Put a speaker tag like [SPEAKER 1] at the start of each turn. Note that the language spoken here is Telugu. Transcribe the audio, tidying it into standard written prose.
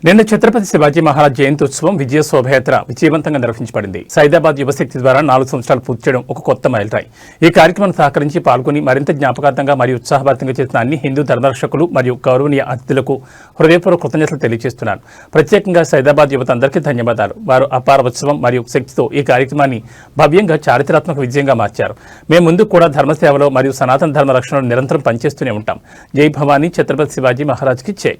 [SPEAKER 1] నిన్న ఛత్రపతి శివాజీ మహారాజ్ జయంతి ఉత్సవం విజయ శోభయాత్ర విజయవంతంగా నిర్వహించబడింది. సైదాబాద్ యువశక్తి ద్వారా 4 సంవత్సరాలు పూర్తి చేయడం ఒక కొత్త మైలురాయి. ఈ కార్యక్రమం సహకరించి పాల్గొని మరింత జ్ఞాపకార్థంగా మరియు ఉత్సాహభరితంగా చేసిన అన్ని హిందూ ధర్మరక్షకులు మరియు గౌరవనీయ అతిథులకు హృదయపూర్వక కృతజ్ఞతలు తెలియజేస్తున్నాను. ప్రత్యేకంగా సైదాబాద్ యువత అందరికీ ధన్యవాదాలు. వారు అపార ఉత్సవం మరియు శక్తితో ఈ కార్యక్రమాన్ని భవ్యంగా చారిత్రాత్మక విజయంగా మార్చారు. మేము ముందు కూడా ధర్మసేవలో మరియు సనాతన ధర్మ రక్షణలో నిరంతరం పనిచేస్తూనే ఉంటాం. జై భవానీ, ఛత్రపతి శివాజీ మహారాజ్కి జై.